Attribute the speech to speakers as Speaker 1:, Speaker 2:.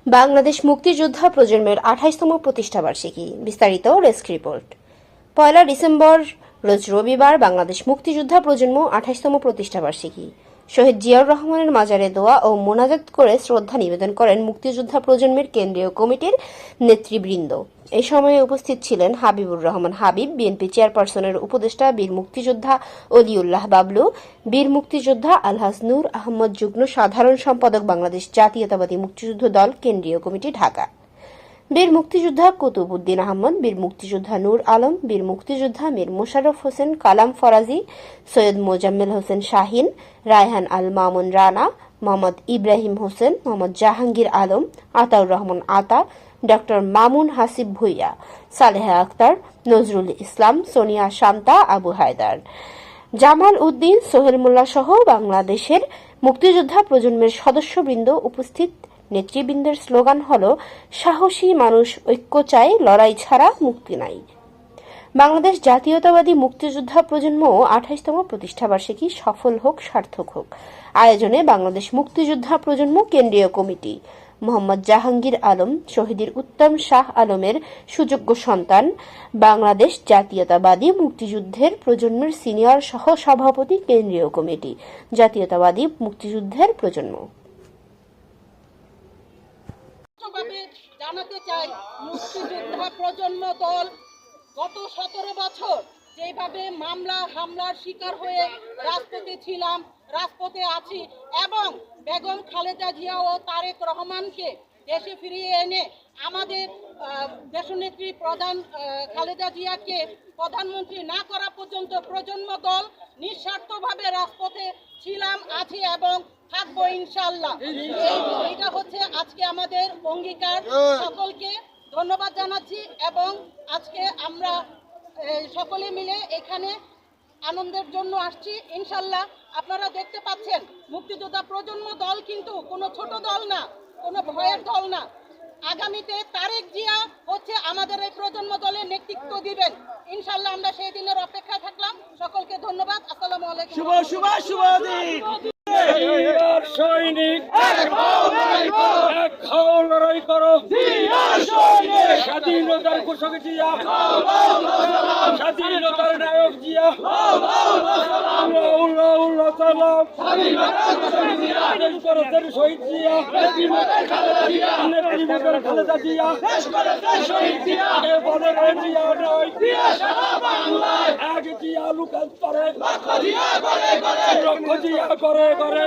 Speaker 1: বাংলাদেশ মুক্তিযোদ্ধা প্রজন্মের ২৮তম প্রতিষ্ঠাবার্ষিকী। বিস্তারিত ডেস্ক রিপোর্ট। ১ ডিসেম্বর রোজ রবিবার বাংলাদেশ মুক্তিযোদ্ধা প্রজন্ম ২৮তম প্রতিষ্ঠাবার্ষিকী। শহীদ জিয়াউর রহমানের মাজারে দোয়া ও মোনাজাত করে শ্রদ্ধা নিবেদন করেন মুক্তিযোদ্ধা প্রজন্মের কেন্দ্রীয় কমিটির নেতৃবৃন্দ। এই সময়ে উপস্থিত ছিলেন হাবিবুর রহমান হাবিব, বিএনপি চেয়ারপারসনের উপদেষ্টা বীর মুক্তিযোদ্ধা অলিউল্লাহ বাবলু, বীর মুক্তিযোদ্ধা আলহাজ নূর আহমদ যুগ্ম সাধারণ সম্পাদক, বাংলাদেশ জাতীয়তাবাদী মুক্তিযুদ্ধ দল, কেন্দ্রীয় কমিটি, ঢাকা, বীর মুক্তিযোদ্ধা কুতুব উদ্দিন আহমদ, বীর মুক্তিযোদ্ধা নূর আলম, বীর মুক্তিযোদ্ধা মীর মোশাররফ হোসেন কালাম ফরাজি, সৈয়দ মোজাম্মেল হোসেন শাহিন, রায়হান আল মামুন রানা, মোহাম্মদ ইব্রাহিম হোসেন, মোহাম্মদ জাহাঙ্গীর আলম, আতাউর রহমান আতা, ডক্টর মামুন হাসিব ভুইয়া, সালেহা আক্তার, নজরুল ইসলাম, সোনিয়া শান্তা, আবু হায়দার, জামাল উদ্দিন, সোহেল মোল্লা সহ বাংলাদেশের মুক্তিযোদ্ধা প্রজন্মের সদস্যবৃন্দ উপস্থিত। নেতৃবৃন্দের স্লোগান হল, সাহসী মানুষ ঐক্য চায়, লড়াই ছাড়া মুক্তি নাই। বাংলাদেশ জাতীয়তাবাদী মুক্তিযোদ্ধা প্রজন্ম ২৮তম প্রতিষ্ঠাবার্ষিকী সফল হোক, সার্থক হোক। আয়োজনে বাংলাদেশ মুক্তিযোদ্ধা প্রজন্ম কেন্দ্রীয় কমিটি, মোহাম্মদ জাহাঙ্গীর আলম, শহীদ উত্তম শাহ আলমের সুযোগ্য সন্তান, বাংলাদেশ জাতীয়তাবাদী মুক্তিযুদ্ধের প্রজন্মের সিনিয়র সহ সভাপতি, কেন্দ্রীয় কমিটি, জাতীয়তাবাদী মুক্তিযুদ্ধের প্রজন্ম।
Speaker 2: জানাতে চাই, মুক্তিযোদ্ধা প্রজন্ম দল গত ১৭ বছর যেভাবে মামলা হামলার শিকার হয়ে রাজপথে ছিলাম, রাজপথে আছি এবং বেগম খালেদা জিয়া ও তারেক রহমানকে দেশে ফিরিয়ে এনে আমাদের দেশনেত্রী প্রধান খালেদা জিয়াকে প্রধানমন্ত্রী না করা পর্যন্ত প্রজন্ম দল নিঃস্বার্থভাবে রাজপথে ছিলাম, আছি এবং থাকবো ইনশাআল্লাহ। এইটা হচ্ছে আজকে আমাদের অঙ্গীকার। সকলকে ধন্যবাদ জানাচ্ছি এবং আজকে আমরা সকলে মিলে এখানে আনন্দের জন্য আসছি ইনশাআল্লাহ। আপনারা দেখতে পাচ্ছেন মুক্তিযোদ্ধা প্রজন্ম দল কিন্তু কোনো ছোট দল না, কোনো ভয়ের দল না। আগামীতে তারেক জিয়া হচ্ছে আমাদের এই প্রজন্ম দলের নেতৃত্ব দিবেন ইনশাআল্লাহ। আমরা সেই দিনের অপেক্ষায় থাকলাম। সকলকে ধন্যবাদ। আসসালামু আলাইকুম।
Speaker 3: সৈনিক এক খাও, লড়াই করো, স্বাধীনতার ঘোষক জিয়া, স্বাধীনতার নায়ক জিয়া, করেছেন শহীদ জিয়া, নেত্রী খালেদা জিয়া, বলেন জিয়া নয়, এক জিয়া লুকান্তরে, লক্ষ জিয়া করে করে